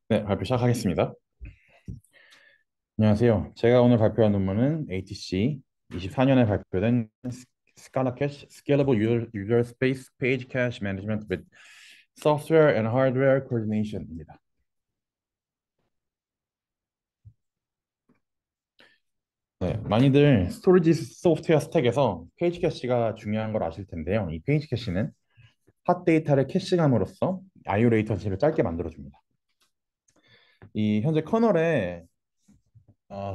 네, 발표 시작하겠습니다. 안녕하세요. 제가 오늘 발표한 논문은 ATC 24년에 발표된 Scala Cache Scalable User Space Page Cache Management with Software and Hardware Coordination입니다. 네, 많이들 스토리지 소프트웨어 스택에서 페이지 캐시가 중요한 걸 아실 텐데요. 이 페이지 캐시는 핫 데이터를 캐싱함으로써 IO 레이턴시를 짧게 만들어줍니다. 이 현재 커널에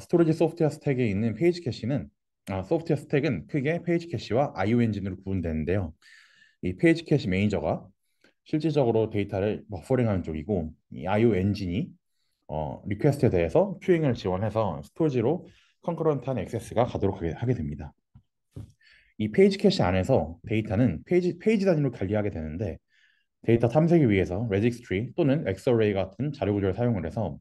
스토리지 소프트웨어 스택에 있는 페이지 캐시는 소프트웨어 스택은 크게 페이지 캐시와 IO 엔진으로 구분되는데요. 이 페이지 캐시 매니저가 실질적으로 데이터를 버퍼링하는 쪽이고 이 IO 엔진이 리퀘스트에 대해서 큐잉을 지원해서 스토리지로 컨커런트한 액세스가 가도록 하게 됩니다. 이 페이지 캐시 안에서 데이터는 페이지 단위로 관리하게 되는데 데이터 탐색을 위해서 레지스트리 또는 엑스어레이 같은 자료 구조를 사용을 해서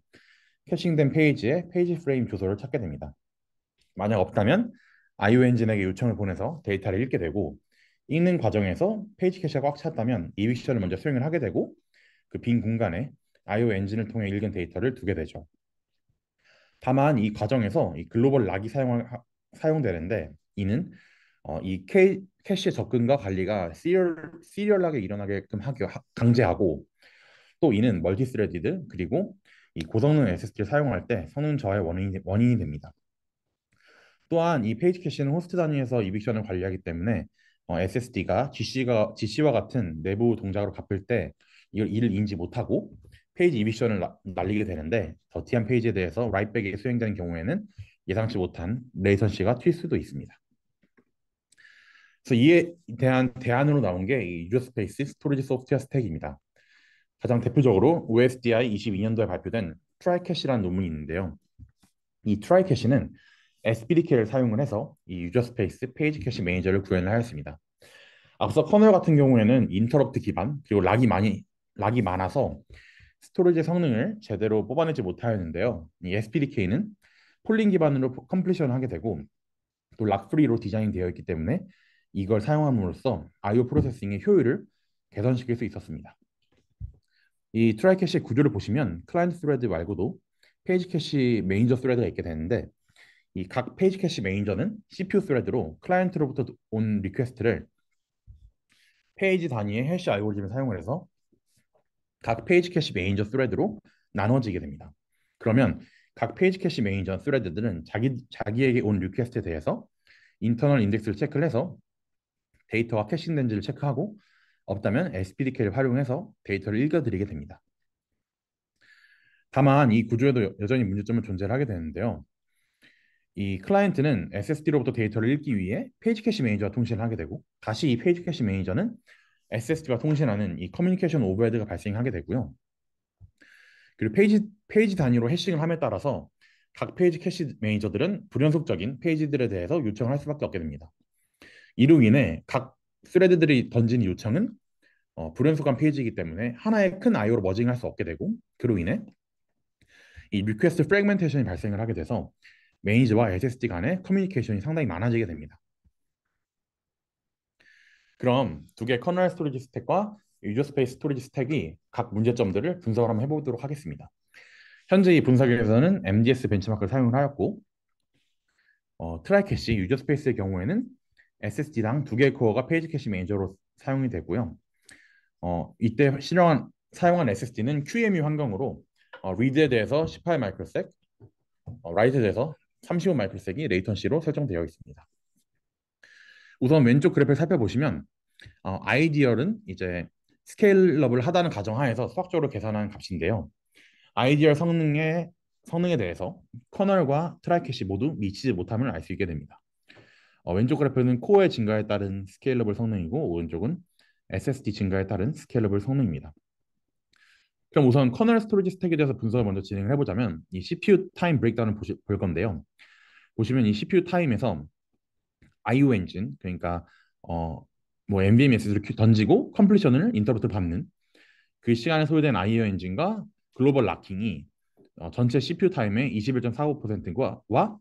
캐싱된 페이지의 페이지 프레임 주소를 찾게 됩니다. 만약 없다면 IO 엔진에게 요청을 보내서 데이터를 읽게 되고 읽는 과정에서 페이지 캐시가 꽉 찼다면 이 믹션을 먼저 수행을 하게 되고 그 빈 공간에 IO 엔진을 통해 읽은 데이터를 두게 되죠. 다만 이 과정에서 이 글로벌 락이 사용되는데 이는 이 캐시의 접근과 관리가 시리얼하게 일어나게끔 강제하고 또 이는 멀티스레디드 그리고 이 고성능 SSD를 사용할 때 성능 저하의 원인이 됩니다. 또한 이 페이지 캐시는 호스트 단위에서 이빅션을 관리하기 때문에 SSD가 GC와 같은 내부 동작으로 갚을 때 이를 인지 못하고 페이지 이빅션을 날리게 되는데 더티한 페이지에 대해서 라이트백이 수행되는 경우에는 예상치 못한 레이턴시가 튈 수도 있습니다. 그래서 이에 대한 대안으로 나온 게 이 유저 스페이스 스토리지 소프트웨어 스택입니다. 가장 대표적으로 OSDI 22년도에 발표된 트라이캐시라는 논문이 있는데요. 이 트라이캐시는 SPDK를 사용을 해서 이 유저 스페이스 페이지 캐시 매니저를 구현을 하였습니다. 앞서 커널 같은 경우에는 인터럽트 기반 그리고 락이 많아서 스토리지 성능을 제대로 뽑아내지 못하였는데요. 이 SPDK는 폴링 기반으로 컴플리션을 하게 되고 또 락 프리로 디자인되어 있기 때문에 이걸 사용함으로써 IO 프로세싱의 효율을 개선시킬 수 있었습니다. 이 트라이 캐시 구조를 보시면 클라이언트 스레드 말고도 페이지 캐시 매니저 스레드가 있게 되는데 이 각 페이지 캐시 매니저는 CPU 스레드로 클라이언트로부터 온 리퀘스트를 페이지 단위의 해시 알고리즘을 사용을 해서 각 페이지 캐시 매니저 스레드로 나눠지게 됩니다. 그러면 각 페이지 캐시 매니저 스레드들은 자기에게 온 리퀘스트에 대해서 인터널 인덱스를 체크를 해서 데이터가 캐싱된지를 체크하고 없다면 SPDK를 활용해서 데이터를 읽어드리게 됩니다. 다만 이 구조에도 여전히 문제점을 존재를 하게 되는데요. 이 클라이언트는 SSD로부터 데이터를 읽기 위해 페이지 캐시 매니저와 통신을 하게 되고 다시 이 페이지 캐시 매니저는 SSD와 통신하는 이 커뮤니케이션 오버헤드가 발생하게 되고요. 그리고 페이지 단위로 해싱을 함에 따라서 각 페이지 캐시 매니저들은 불연속적인 페이지들에 대해서 요청을 할 수밖에 없게 됩니다. 이로 인해 각 스레드들이 던진 요청은 불연속한 페이지이기 때문에 하나의 큰 IO로 머징할 수 없게 되고 그로 인해 이 리퀘스트 프래그멘테이션이 발생을 하게 돼서 매니저와 SSD 간의 커뮤니케이션이 상당히 많아지게 됩니다. 그럼 두 개의 커널 스토리지 스택과 유저 스페이스 스토리지 스택이 각 문제점들을 분석을 한번 해보도록 하겠습니다. 현재 이 분석에서는 MDS 벤치마크를 사용을 하였고 트라이 캐시 유저 스페이스의 경우에는 SSD당 두 개의 코어가 페이지 캐시 매니저로 사용이 되고요. 이때 사용한 SSD는 QEMU 환경으로 리드에 대해서 18 마이크로섹, 라이트에 대해서 35 마이크로섹이 레이턴시로 설정되어 있습니다. 우선 왼쪽 그래프를 살펴보시면 아이디얼은 이제 스케일러블 하다는 가정하에서 수학적으로 계산한 값인데요. 아이디얼 성능에 대해서 커널과 트라이캐시 모두 미치지 못함을 알 수 있게 됩니다. 왼쪽 그래프는 코어의 증가에 따른 스케일러블 성능이고 오른쪽은 SSD 증가에 따른 스케일러블 성능입니다. 그럼 우선 커널 스토리지 스택에 대해서 분석을 먼저 진행을 해보자면 이 CPU 타임 브레이크다운을 볼 건데요. 보시면 이 CPU 타임에서 IO 엔진 그러니까 어, 뭐 NVMe SSD를 던지고 컴플리션을 인터럽트 받는 그 시간에 소요된 IO 엔진과 글로벌 락킹이 전체 CPU 타임의 21.45%와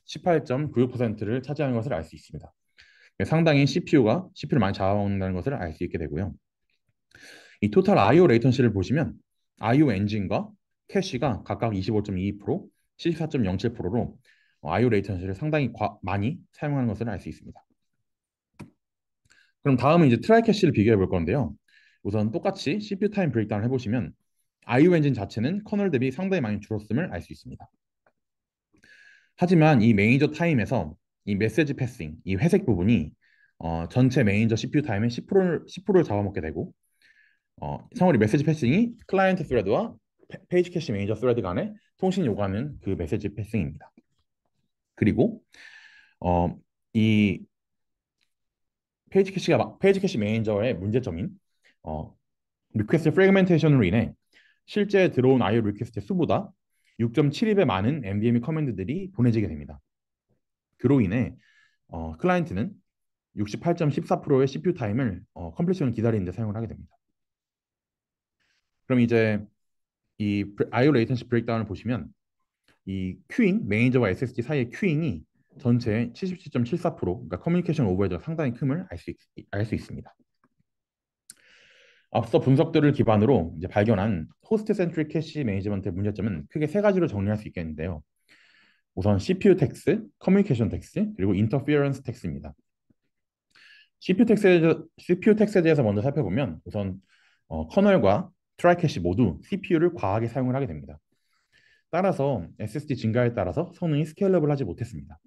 18.96%를 차지하는 것을 알 수 있습니다. 상당히 CPU를 많이 잡아먹는다는 것을 알 수 있게 되고요. 이 토탈 IO 레이턴시를 보시면 IO 엔진과 캐시가 각각 25.22%, 74.07%로 IO 레이턴시를 상당히 많이 사용하는 것을 알 수 있습니다. 그럼 다음은 이제 트라이 캐시를 비교해 볼 건데요. 우선 똑같이 CPU 타임 브레이크다운을 해보시면 IO 엔진 자체는 커널 대비 상당히 많이 줄었음을 알 수 있습니다. 하지만 이 메이저 타임에서 이 메시지 패싱, 이 회색 부분이 전체 메이저 CPU 타임의 10%를 잡아먹게 되고 상호리 메시지 패싱이 클라이언트 스레드와 페이지 캐시 매니저 스레드 간의 통신 요구하는 그 메시지 패싱입니다. 그리고 이 페이지 캐시 매니저의 문제점인 리퀘스트 프래그멘테이션으로 인해 실제 들어온 IO 리퀘스트 수보다 6.72배 많은 MDM이 커맨드들이 보내지게 됩니다. 그로 인해 클라이언트는 68.14%의 CPU 타임을 컴플리션을 기다리는 데 사용을 하게 됩니다. 그럼 이제 이 IO 레이턴시 브레이크다운을 보시면 이 큐잉, 매니저와 SSD 사이의 큐잉이 전체의 77.74%, 그러니까 커뮤니케이션 오버헤드가 상당히 큼을 알 수 있습니다. 앞서 분석들을 기반으로 이제 발견한 호스트 센트릭 캐시 매니지먼트의 문제점은 크게 세 가지로 정리할 수 있겠는데요. 우선 CPU 텍스, 커뮤니케이션 텍스, 그리고 인터피어런스 텍스입니다. CPU 텍스에 대해서 먼저 살펴보면 우선 커널과 트라이 캐시 모두 CPU를 과하게 사용을 하게 됩니다. 따라서 SSD 증가에 따라서 성능이 스케일러블 하지 못했습니다.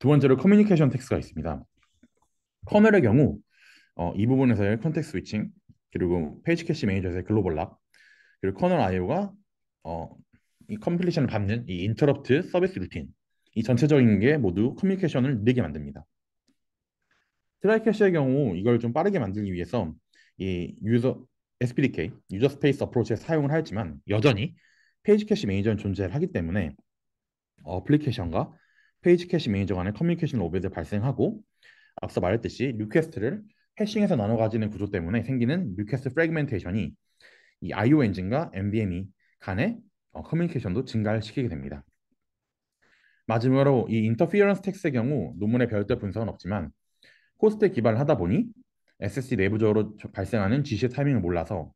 두 번째로 커뮤니케이션 텍스가 있습니다. 커널의 경우 이 부분에서의 컨텍스트 스위칭, 그리고 페이지 캐시 매니저에서의 글로벌 락, 그리고 커널 IO가 이 컴플리션을 밟는 이 인터럽트 서비스 루틴, 이 전체적인 게 모두 커뮤니케이션을 느리게 만듭니다. 트라이 캐시의 경우 이걸 좀 빠르게 만들기 위해서 이 SPDK, 유저 스페이스 어프로치에 사용을 하지만 여전히 페이지 캐시 매니저는 존재하기 때문에 어플리케이션과 페이지 캐시 매니저 간의 커뮤니케이션 오버헤드 발생하고 앞서 말했듯이 리퀘스트를 해싱해서 나눠 가지는 구조 때문에 생기는 리퀘스트 프래그멘테이션이 이 IO 엔진과 NVMe 간의 커뮤니케이션도 증가를 시키게 됩니다. 마지막으로 이 인터피어런스 텍스의 경우 논문에 별도 분석은 없지만 호스트에 기반을 하다 보니 SSD 내부적으로 발생하는 GC 타이밍을 몰라서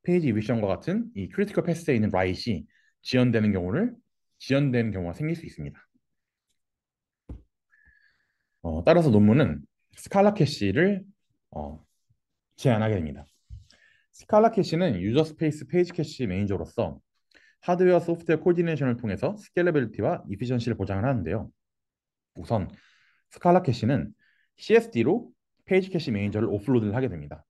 페이지 이비션과 같은 이 크리티컬 패스에 있는 라이트이 지연되는 경우가 생길 수 있습니다. 따라서 논문은 스칼라 캐시를 제안하게 됩니다. 스칼라 캐시는 유저 스페이스 페이지 캐시 매니저로서 하드웨어 소프트웨어 코디네이션을 통해서 스케일러빌리티와 이피션시를 보장을 하는데요. 우선 스칼라 캐시는 CSD로 페이지 캐시 매니저를 오프로드를 하게 됩니다.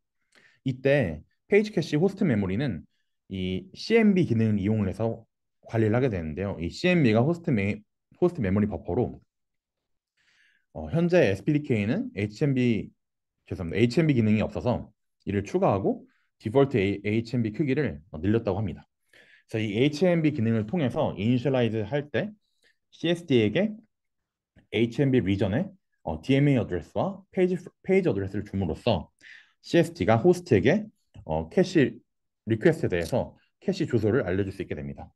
이때 페이지 캐시 호스트 메모리는 이 CMB 기능을 이용을 해서 관리를 하게 되는데요. 이 CMB가 호스트 메모리 버퍼로 현재 SPDK는 HMB 기능이 없어서 이를 추가하고 디폴트 HMB 크기를 늘렸다고 합니다. 그래서 이 HMB 기능을 통해서 이니셜라이즈 할 때 CSD에게 HMB 리전의 DMA 어드레스와 페이지 어드레스를 줌으로써 CSD가 호스트에게 캐시 리퀘스트에 대해서 캐시 주소를 알려줄 수 있게 됩니다.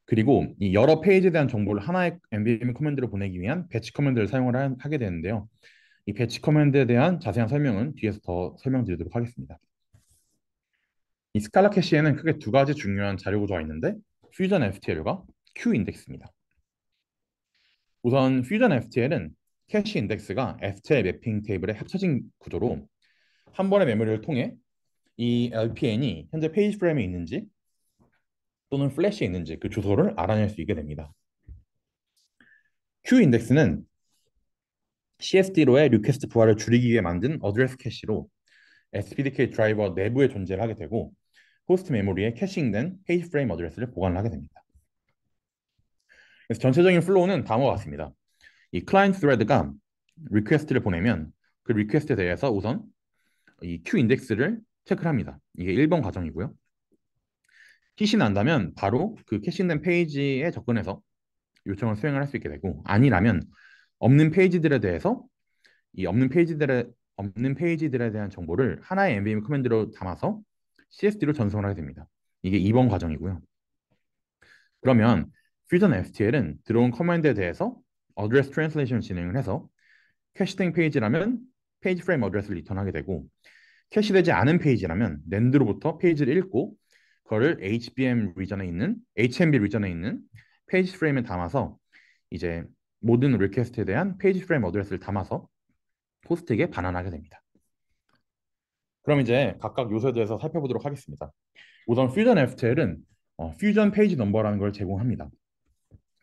그리고 이 여러 페이지에 대한 정보를 하나의 NVMe 커맨드로 보내기 위한 배치 커맨드를 사용을 하게 되는데요. 이 배치 커맨드에 대한 자세한 설명은 뒤에서 더 설명드리도록 하겠습니다. 이 스칼라 캐시에는 크게 두 가지 중요한 자료 구조가 있는데 퓨전 FTL과 Q 인덱스입니다. 우선 퓨전 FTL은 캐시 인덱스가 FTL 매핑 테이블에 합쳐진 구조로 한 번의 메모리를 통해 이 LPN이 현재 페이지 프레임에 있는지 또는 플래시에 있는지 그 주소를 알아낼 수 있게 됩니다. Q 인덱스는 CSD로의 리퀘스트 부하를 줄이기 위해 만든 어드레스 캐시로 SPDK 드라이버 내부에 존재를 하게 되고 호스트 메모리에 캐싱된 페이지 프레임 어드레스를 보관을 하게 됩니다. 그래서 전체적인 플로우는 다음과 같습니다. 이 클라이언트 스레드가 리퀘스트를 보내면 그 리퀘스트에 대해서 우선 이 Q 인덱스를 체크를 합니다. 이게 1번 과정이고요. 킷이 난다면 바로 그 캐싱된 페이지에 접근해서 요청을 수행을 할 수 있게 되고 아니라면 없는 페이지들에 대해서 이 없는 페이지들에 대한 정보를 하나의 NVMe 커맨드로 담아서 CSD로 전송을 하게 됩니다. 이게 2번 과정이고요. 그러면 퓨전 FTL은 들어온 커맨드에 대해서 어드레스 트랜슬레이션을 진행을 해서 캐시된 페이지라면 페이지 프레임 어드레스를 리턴하게 되고 캐시되지 않은 페이지라면 랜드로부터 페이지를 읽고 그거를 HMB 리전에 있는 페이지 프레임에 담아서 이제 모든 리퀘스트에 대한 페이지 프레임 어드레스를 담아서 호스트에게 반환하게 됩니다. 그럼 이제 각각 요소에 대해서 살펴보도록 하겠습니다. 우선 퓨전 FTL은 퓨전 페이지 넘버라는 걸 제공합니다.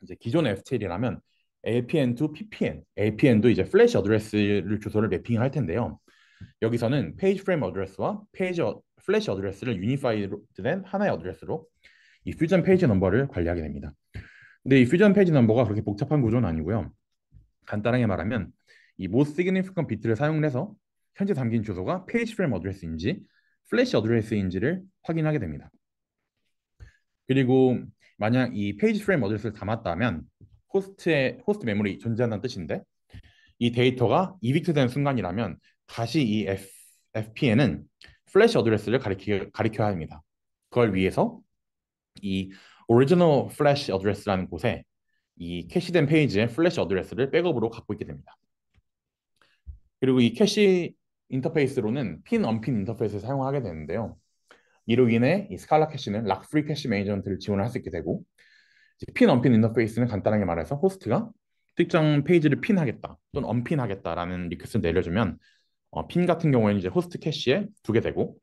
이제 기존 FTL이라면 LPN to PPN, LPN도 이제 플래시 어드레스를 주소를 매핑을 할 텐데요. 여기서는 페이지 프레임 어드레스와 플래시 어드레스를 유니파이드된 하나의 어드레스로 이 퓨전 페이지 넘버를 관리하게 됩니다. 근데 이 퓨전 페이지 넘버가 그렇게 복잡한 구조는 아니고요. 간단하게 말하면 이 most significant 비트를 사용을 해서 현재 담긴 주소가 페이지 프레임 어드레스인지 플래시 어드레스인지를 확인하게 됩니다. 그리고 만약 이 페이지 프레임 어드레스를 담았다면 호스트 메모리 존재한다는 뜻인데 이 데이터가 이빅트된 순간이라면 다시 이 FPN은 플래시 어드레스를 가리켜야 합니다. 그걸 위해서 이 original flash 어드레스라는 곳에 이 캐시된 페이지의 플래시 어드레스를 백업으로 갖고 있게 됩니다. 그리고 이 캐시 인터페이스로는 핀, 언핀 인터페이스를 사용하게 되는데요. 이로 인해 이 스칼라 캐시는 락 프리 캐시 매니지먼트를 지원을 할 수 있게 되고 핀, 언핀 인터페이스는 간단하게 말해서 호스트가 특정 페이지를 핀하겠다 또는 언핀하겠다라는 리퀘스트를 내려주면 핀 같은 경우에는 이제 호스트 캐시에 두게 되고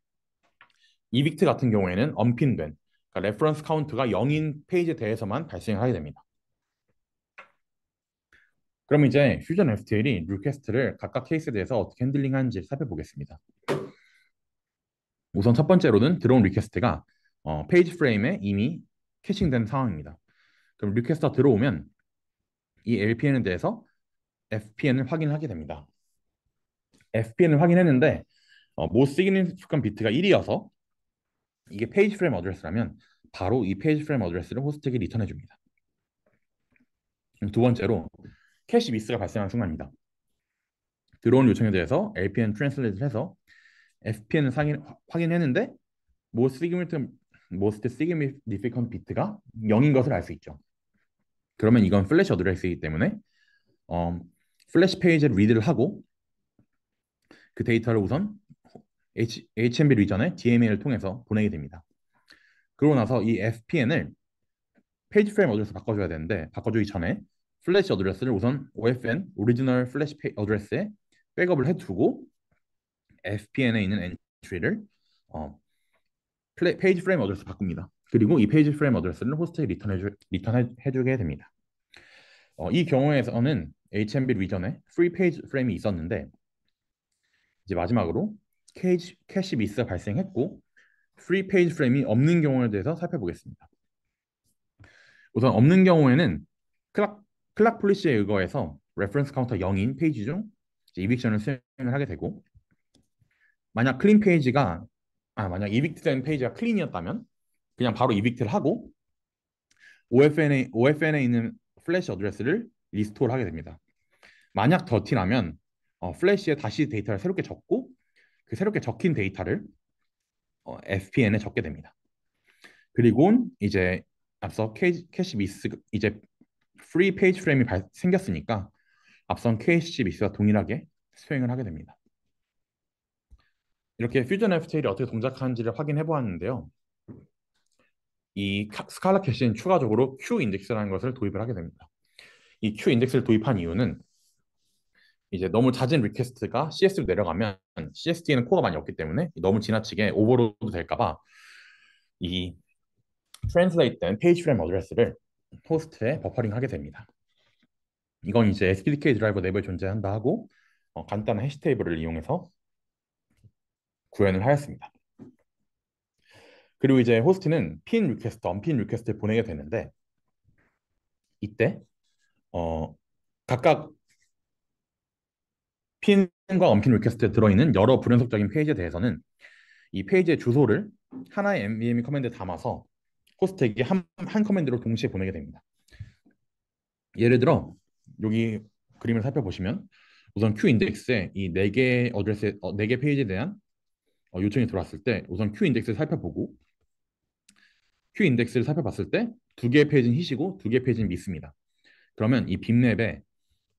이빅트 같은 경우에는 언핀된 그러니까 레퍼런스 카운트가 0인 페이지에 대해서만 발생하게 됩니다. 그럼 이제 퓨전 FTL이 리퀘스트를 각각 케이스에 대해서 어떻게 핸들링하는지 살펴보겠습니다. 우선 첫 번째로는 들어온 리퀘스트가 페이지 프레임에 이미 캐싱된 상황입니다. 그럼 리퀘스트가 들어오면 이 LPN에 대해서 FPN을 확인하게 됩니다. FPN을 확인했는데 most significant 비트가 1이어서 이게 페이지 프레임 어드레스라면 바로 이 페이지 프레임 어드레스를 호스트에게 리턴해 줍니다. 두 번째로 캐시 미스가 발생한 순간입니다. 들어온 요청에 대해서 LPN 트랜슬레이트를 해서 FPN을 확인했는데 most significant 비트가 0인 것을 알 수 있죠. 그러면 이건 플래시 어드레스이기 때문에 플래시 페이지를 리드를 하고 그 데이터를 우선 HMB 리전에 DMA를 통해서 보내게 됩니다. 그러고 나서 이 FPN을 페이지 프레임 어드레스 바꿔줘야 되는데 바꿔주기 전에 플래시 어드레스를 우선 OFN 오리지널 플래시 어드레스에 백업을 해두고 FPN에 있는 엔트리를 페이지 프레임 어드레스 바꿉니다. 그리고 이 페이지 프레임 어드레스를 호스트에 리턴해주게 됩니다. 이 경우에서는 HMB 리전에 프리 페이지 프레임이 있었는데 이제 마지막으로 캐시 미스가 발생했고 프리 페이지 프레임이 없는 경우에 대해서 살펴보겠습니다. 우선 없는 경우에는 클락 폴리시에 의거해서 레퍼런스 카운터 0인 페이지 중 이빅션을 수행을 하게 되고 만약 만약 이빅트된 페이지가 클린이었다면 그냥 바로 이빅트를 하고 OFN에 있는 플래시 어드레스를 리스토어를 하게 됩니다. 만약 더티라면 플래시에 다시 데이터를 새롭게 적고 그 새롭게 적힌 데이터를 FPN에 적게 됩니다. 그리고 이제 앞서 캐시 미스 이제 프리 페이지 프레임이 생겼으니까 앞선 캐시 미스와 동일하게 수행을 하게 됩니다. 이렇게 퓨전 FTL이 어떻게 동작하는지를 확인해 보았는데요. 이 스칼라 캐시는 추가적으로 Q 인덱스라는 것을 도입을 하게 됩니다. 이 Q 인덱스를 도입한 이유는 이제 너무 잦은 리퀘스트가 CS로 내려가면 CSD에는 코어가 많이 없기 때문에 너무 지나치게 오버로드 될까봐 이 트랜슬레이트 된 페이지 프레임 어드레스를 호스트에 버퍼링 하게 됩니다. 이건 이제 SPDK 드라이버 내부에 존재한다 하고 간단한 해시 테이블을 이용해서 구현을 하였습니다. 그리고 이제 호스트는 핀 리퀘스트, 언핀 리퀘스트를 보내게 되는데 이때 각각 핀과 언핀 리퀘스트에 들어있는 여러 불연속적인 페이지에 대해서는 이 페이지의 주소를 하나의 NVMe 커맨드에 담아서 호스트에게 한 커맨드로 동시에 보내게 됩니다. 예를 들어 여기 그림을 살펴보시면 우선 Q 인덱스에 이 4개 어드레스, 4개 페이지에 대한 요청이 들어왔을 때 우선 Q 인덱스를 살펴보고 Q 인덱스를 살펴봤을 때 2개의 페이지는 히시고 2개의 페이지는 미스입니다. 그러면 이 빔랩에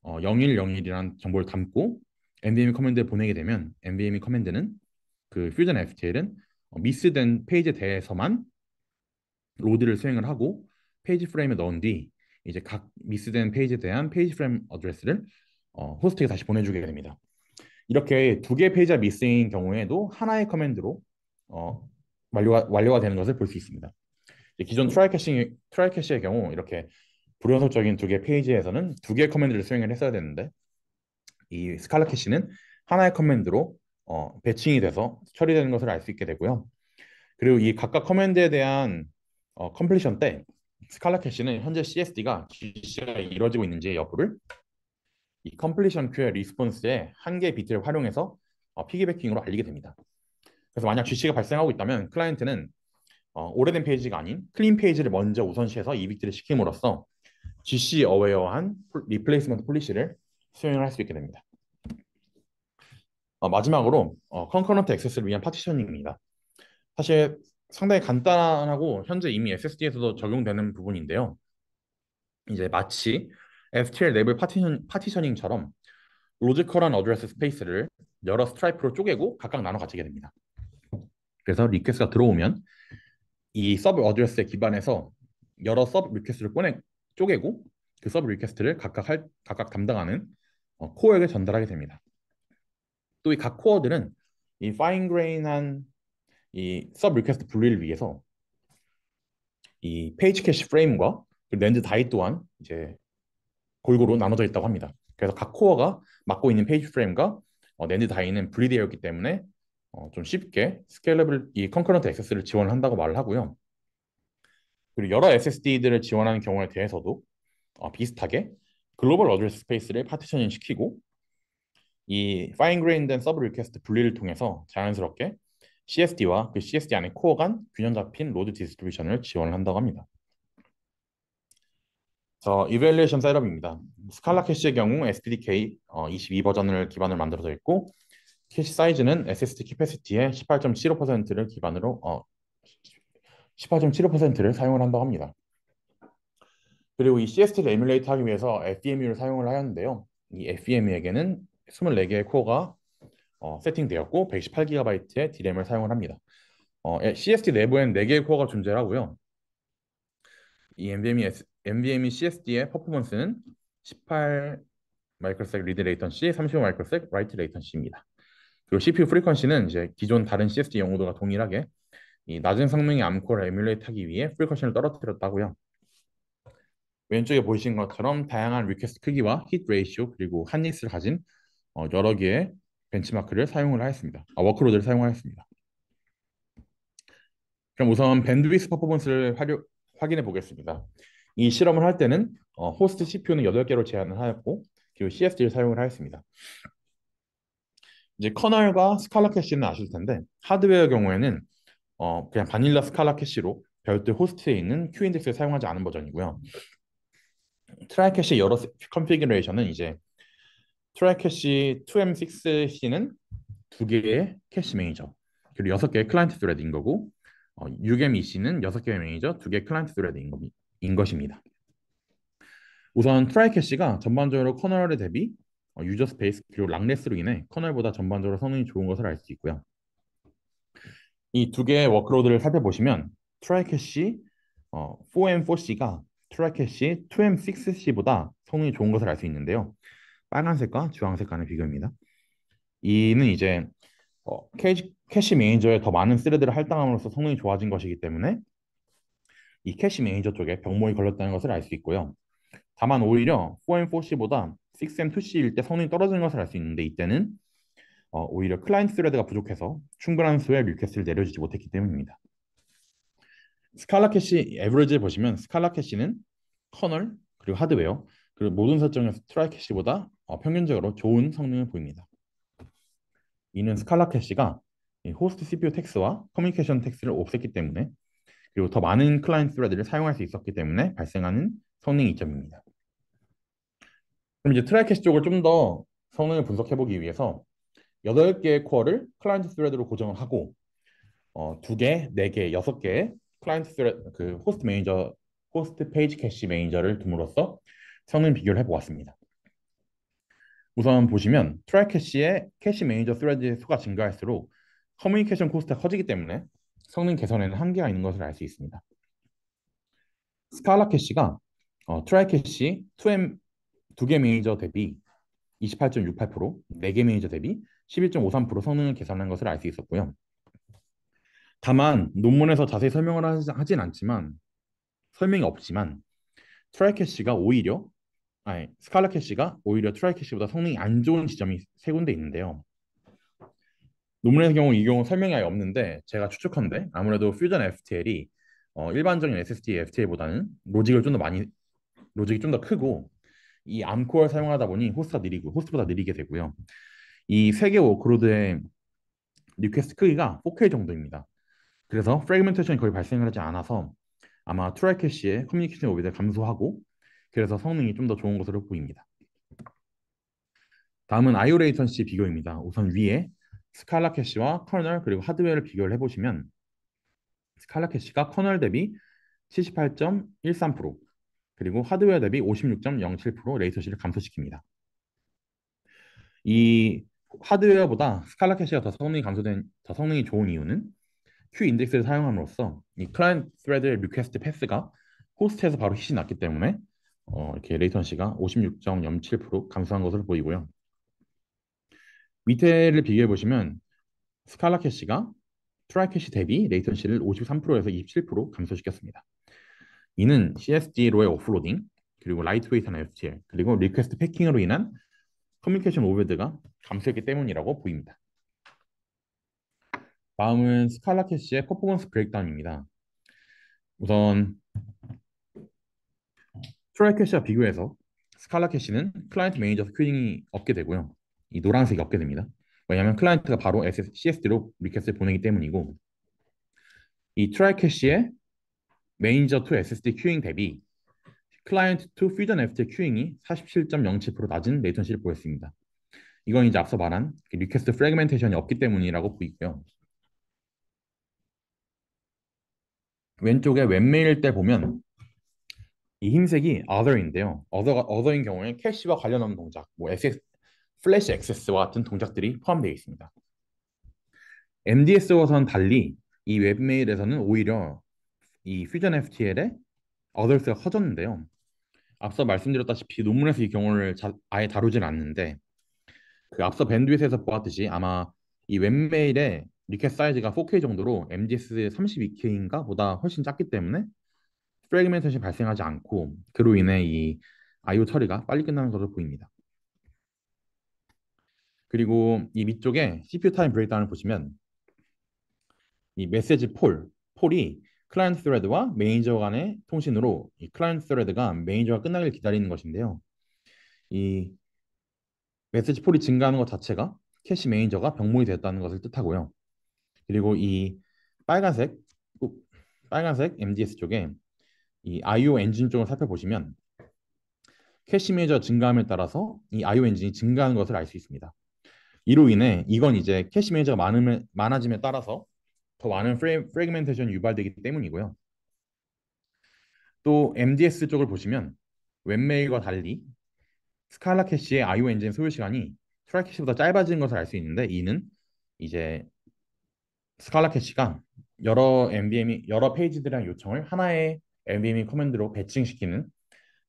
0101이라는 정보를 담고 NVMe 커맨드에 보내게 되면 NVMe 커맨드는 그 퓨전 FTL은 미스된 페이지에 대해서만 로드를 수행을 하고 페이지 프레임에 넣은 뒤 이제 각 미스된 페이지에 대한 페이지 프레임 어드레스를 호스트에 다시 보내주게 됩니다. 이렇게 두 개의 페이지가 미스인 경우에도 하나의 커맨드로 어, 완료가 되는 것을 볼 수 있습니다. 기존 트라이 캐시의 경우 이렇게 불연속적인 두 개의 페이지에서는 두 개의 커맨드를 수행을 했어야 되는데 이 스칼라 캐시는 하나의 커맨드로 배칭이 돼서 처리되는 것을 알 수 있게 되고요. 그리고 이 각각 커맨드에 대한 컴플리션 때 스칼라 캐시는 현재 CSD가 GC가 이루어지고 있는지의 여부를 이 컴플리션 큐의 리스폰스의 한 개의 비트를 활용해서 피기베킹으로 알리게 됩니다. 그래서 만약 GC가 발생하고 있다면 클라이언트는 오래된 페이지가 아닌 클린 페이지를 먼저 우선시해서 이빅트를 시킴으로써 GC 어웨어한 리플레이스먼트 폴리시를 수행을 할 수 있게 됩니다. 마지막으로 컨커런트 액세스를 위한 파티셔닝입니다. 사실 상당히 간단하고 현재 이미 SSD에서도 적용되는 부분인데요. 이제 마치 STL 내부 파티셔닝처럼 로지컬한 어드레스 스페이스를 여러 스트라이프로 쪼개고 각각 나눠 가지게 됩니다. 그래서 리퀘스트가 들어오면 이 서브 어드레스에 기반해서 여러 서브 리퀘스트를 쪼개고 그 서브 리퀘스트를 각각 담당하는 코어에게 전달하게 됩니다. 또 이 각 코어들은 이 파인 그레인한 이 서브 리퀘스트 분리를 위해서 이 페이지 캐시 프레임과 렌즈 다이 또한 이제 골고루 나눠져 있다고 합니다. 그래서 각 코어가 맡고 있는 페이지 프레임과 렌즈 다이는 분리되어 있기 때문에 좀 쉽게 스케일러블 이 컨커런트 액세스를 지원한다고 말을 하고요. 그리고 여러 SSD들을 지원하는 경우에 대해서도 비슷하게 글로벌 어드레스 스페이스를 파티셔닝 시키고 이 파인 그레인된 서브 리퀘스트 분리를 통해서 자연스럽게 CSD와 그 CSD 안에 코어 간 균형 잡힌 로드 디스트리뷰션을 지원을 한다고 합니다. 이벨리에이션 셋업입니다. 스칼라 캐시의 경우 SPDK 22 버전을 기반으로 만들어져 있고 캐시 사이즈는 SSD 캐패시티의 18.75%를 기반으로 18.75%를 사용을 한다고 합니다. 그리고 이 CSD를 에뮬레이트 하기 위해서 FEMU를 사용을 하였는데요. 이 FEMU에게는 24개의 코어가 세팅되었고 128GB의 D램을 사용을 합니다. CSD 내부엔 4개의 코어가 존재하고요. 이 NVMe CSD의 퍼포먼스는 18 마이크로세컨드 리드 레이턴시, 35 마이크로세컨드 라이트 레이턴시입니다. 그리고 CPU 프리퀀시는 이제 기존 다른 CSD 용어도가 동일하게 이 낮은 성능의 암코어를 에뮬레이트하기 위해 프리퀀시를 떨어뜨렸다고요. 왼쪽에 보이신 것처럼 다양한 리퀘스트 크기와 히트 레이시오 그리고 한니스를 가진 여러 개의 벤치마크를 사용을 하였습니다. 워크로드를 사용하였습니다. 그럼 우선 밴드위스 퍼포먼스를 확인해 보겠습니다. 이 실험을 할 때는 호스트 CPU는 8개로 제한을 하였고 그리고 CSD를 사용을 하였습니다. 이제 커널과 스칼라 캐시는 아실 텐데 하드웨어 경우에는 그냥 바닐라 스칼라 캐시로 별도 호스트에 있는 QIndex를 사용하지 않은 버전이고요. 트라이 캐시 여러 컨피그레이션은 이제 트라이 캐시 2M6C는 2개의 캐시 매니저 그리고 6개의 클라이언트 스레드인 거고 6M2C는 6개의 매니저 2개의 클라이언트 스레드인 것입니다. 우선 트라이 캐시가 전반적으로 커널에 대비 유저 스페이스 그리고 락레스로 인해 커널보다 전반적으로 성능이 좋은 것을 알 수 있고요. 이 두 개의 워크로드를 살펴보시면 트라이 캐시 4M4C가 트라이 캐시 2M6C보다 성능이 좋은 것을 알 수 있는데요. 빨간색과 주황색 간의 비교입니다. 이는 이제 캐시 매니저에 더 많은 스레드를 할당함으로써 성능이 좋아진 것이기 때문에 이 캐시 매니저 쪽에 병목이 걸렸다는 것을 알 수 있고요. 다만 오히려 4M4C보다 6M2C일 때 성능이 떨어지는 것을 알 수 있는데 이때는 오히려 클라이언트 스레드가 부족해서 충분한 수의 리퀘스트를 내려주지 못했기 때문입니다. 스칼라 캐시 에버리지를 보시면 스칼라 캐시는 커널 그리고 하드웨어 그리고 모든 설정에서 트라이 캐시보다 평균적으로 좋은 성능을 보입니다. 이는 스칼라 캐시가 호스트 CPU 텍스와 커뮤니케이션 텍스를 없앴기 때문에 그리고 더 많은 클라이언트 스레드를 사용할 수 있었기 때문에 발생하는 성능 이점입니다. 그럼 이제 트라이 캐시 쪽을 좀 더 성능을 분석해 보기 위해서 8개의 코어를 클라이언트 스레드로 고정을 하고 2개, 4개, 6개의 클라이언트 스레드 그 호스트 페이지 캐시 매니저를 둠으로써 성능 비교를 해보았습니다. 우선 보시면 트라이 캐시의 캐시 매니저 스레드의 수가 증가할수록 커뮤니케이션 코스트가 커지기 때문에 성능 개선에는 한계가 있는 것을 알 수 있습니다. 스칼라 캐시가 트라이 캐시 2M 두 개 메이저 대비 28.68%, 네 개 메이저 대비 11.53% 성능을 개선한 것을 알 수 있었고요. 다만 논문에서 자세히 설명을 하진 않지만 설명이 없지만 트라이 캐시가 오히려 아니 스칼라 캐시가 오히려 트라이 캐시보다 성능이 안 좋은 지점이 세 군데 있는데요. 논문의 경우 이 경우 설명이 아예 없는데 제가 추측컨대 아무래도 퓨전 FTL이 일반적인 SSD FTL보다는 로직이 좀 더 크고 이 암코어를 사용하다 보니 호스트보다 느리게 되고요. 이 세 개 워크로드의 리퀘스트 크기가 4K 정도입니다. 그래서 프래그멘테이션이 거의 발생을 하지 않아서 아마 트라이 캐시의 커뮤니케이션 오비를 감소하고 그래서 성능이 좀 더 좋은 것으로 보입니다. 다음은 IO 레이턴시 비교입니다. 우선 위에 스칼라 캐시와 커널 그리고 하드웨어를 비교를 해보시면 스칼라 캐시가 커널 대비 78.13% 그리고 하드웨어 대비 56.07% 레이턴시를 감소시킵니다. 이 하드웨어보다 스칼라 캐시가 더 성능이 좋은 이유는 q 인덱스를 사용함으로써 이 클라이언트 스레드의 리퀘스트 패스가 호스트에서 바로 hit이 났기 때문에 이렇게 레이턴시가 56.07% 감소한 것으로 보이고요. 밑에를 비교해 보시면 스칼라 캐시가 트라이 캐시 대비 레이턴시를 53%에서 27% 감소시켰습니다. 이는 CSD로의 오프로딩, 그리고 라이트웨이트한 FTL, 그리고 리퀘스트 패킹으로 인한 커뮤니케이션 오버헤드가 감소했기 때문이라고 보입니다. 다음은 스칼라 캐시의 퍼포먼스 브레이크다운입니다. 우선 트라이 캐시와 비교해서 스칼라 캐시는 클라이언트 매니저 큐잉이 없게 되고요. 이 노란색이 없게 됩니다. 왜냐하면 클라이언트가 바로 CSD로 리퀘스트를 보내기 때문이고 이 트라이 캐시의 매니저 투 SSD 큐잉 대비 클라이언트 투 퓨전 FT 큐잉이 47.07% 낮은 레이턴시를 보였습니다. 이건 이제 앞서 말한 리퀘스트 프래그멘테이션이 없기 때문이라고 보이고요. 왼쪽에 웹메일 때 보면 이 흰색이 other인데요. other인 경우에 캐시와 관련 없는 동작, 뭐 플래시 액세스와 같은 동작들이 포함되어 있습니다. MDS와는 달리 이 웹메일에서는 오히려 이 퓨전 FTL의 others가 커졌는데요. 앞서 말씀드렸다시피 논문에서 이 경우를 아예 다루진 않는데 그 앞서 밴드위스에서 보았듯이 아마 이 웹메일의 리퀘스트 사이즈가 4K 정도로 MDS 32K인가 보다 훨씬 작기 때문에 프래그멘테이션이 발생하지 않고 그로 인해 이 I/O 처리가 빨리 끝나는 것으로 보입니다. 그리고 이 밑쪽에 CPU 타임 브레이크다운을 보시면 이 메시지 폴이 클라이언트 스레드와 매니저 간의 통신으로 이 클라이언트 스레드가 매니저가 끝나길 기다리는 것인데요. 이 메시지 폴이 증가하는 것 자체가 캐시 매니저가 병목이 됐다는 것을 뜻하고요. 그리고 이 빨간색 빨간색 MDS 쪽에 이 IO 엔진 쪽을 살펴보시면 캐시 매니저 증가함에 따라서 이 IO 엔진이 증가하는 것을 알 수 있습니다. 이로 인해 이건 이제 캐시 매니저가 많아짐에 따라서 더 많은 프래그멘테이션이 유발되기 때문이고요. 또 MDS 쪽을 보시면 웹메일과 달리 스칼라 캐시의 IO 엔진 소요 시간이 트라이 캐시보다 짧아지는 것을 알 수 있는데 이는 이제 스칼라 캐시가 여러 페이지들이랑 요청을 하나의 NVMe 커맨드로 배칭시키는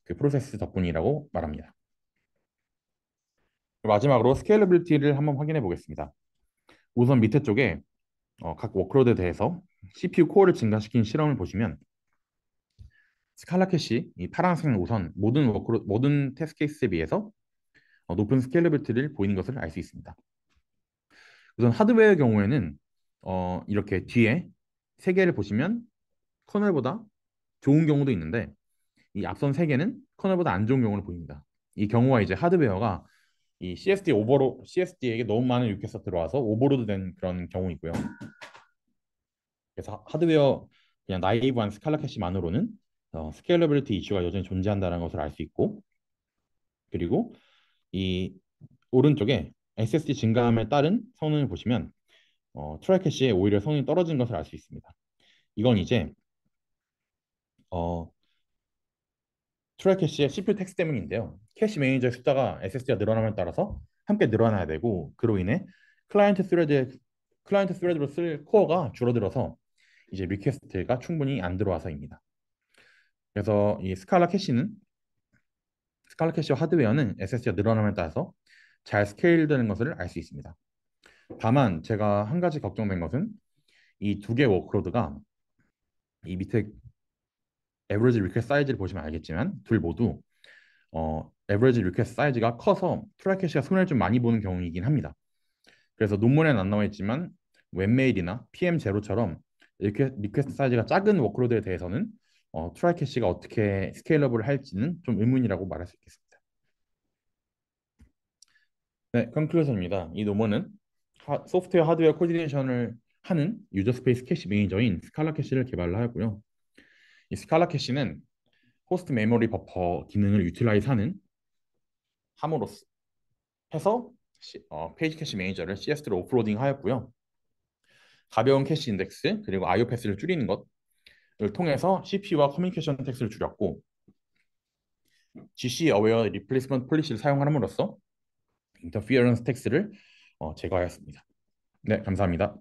그 프로세스 덕분이라고 말합니다. 마지막으로 스케일러빌리티를 한번 확인해 보겠습니다. 우선 밑에 쪽에 각 워크로드에 대해서 CPU 코어를 증가시킨 실험을 보시면 스칼라 캐시 이 파란색은 우선 모든 테스트 케이스에 비해서 높은 스케일러빌리티를 보이는 것을 알 수 있습니다. 우선 하드웨어의 경우에는 이렇게 뒤에 세 개를 보시면 커널보다 좋은 경우도 있는데 이 앞선 세 개는 커널보다 안 좋은 경우를 보입니다. 이 경우가 이제 하드웨어가 이 CSD에게 너무 많은 리퀘스트가 들어와서 오버로드 된 그런 경우이고요. 그래서 하드웨어 그냥 나이브한 스칼라 캐시만으로는 스케일러빌리티 이슈가 여전히 존재한다는 것을 알 수 있고 그리고 이 오른쪽에 SSD 증가함에 따른 성능을 보시면 트라이 캐시에 오히려 성능이 떨어진 것을 알 수 있습니다. 이건 이제 어, 트라이 캐시의 CPU 텍스 때문인데요. 캐시 매니저의 숫자가 SSD가 늘어남에 따라서 함께 늘어나야 되고 그로 인해 클라이언트 스레드로 쓸 코어가 줄어들어서 이제 리퀘스트가 충분히 안 들어와서입니다. 그래서 이 스칼라 캐시와 하드웨어는 SSD가 늘어남에 따라서 잘 스케일되는 것을 알 수 있습니다. 다만 제가 한 가지 걱정된 것은 이 두 개의 워크로드가 이 밑에 에버리지 리퀘스트 사이즈를 보시면 알겠지만 둘 모두 에버리지 리퀘스트 사이즈가 커서 트라이캐시가 손해를 좀 많이 보는 경우이긴 합니다. 그래서 논문에는 안 나와 있지만 웹메일이나 PM0처럼 리퀘스트 사이즈가 작은 워크로드에 대해서는 트라이캐시가 어떻게 스케일러블 할지는 좀 의문이라고 말할 수 있겠습니다. 네, 컨클루전입니다. 이 논문은 소프트웨어 하드웨어 코디네이션을 하는 유저 스페이스 캐시 매니저인 스칼라 캐시를 개발하였고요. 이 스칼라 캐시는 호스트 메모리 버퍼 기능을 유틸라이즈하는 함으로써 해서 페이지 캐시 매니저를 CS로 오프로딩 하였고요. 가벼운 캐시 인덱스 그리고 IO 패스를 줄이는 것을 통해서 CPU와 커뮤니케이션 텍스를 줄였고 GC 어웨어 리플레이스먼트 폴리시를 사용함으로써 인터피어런스 텍스를 제거하였습니다. 네, 감사합니다.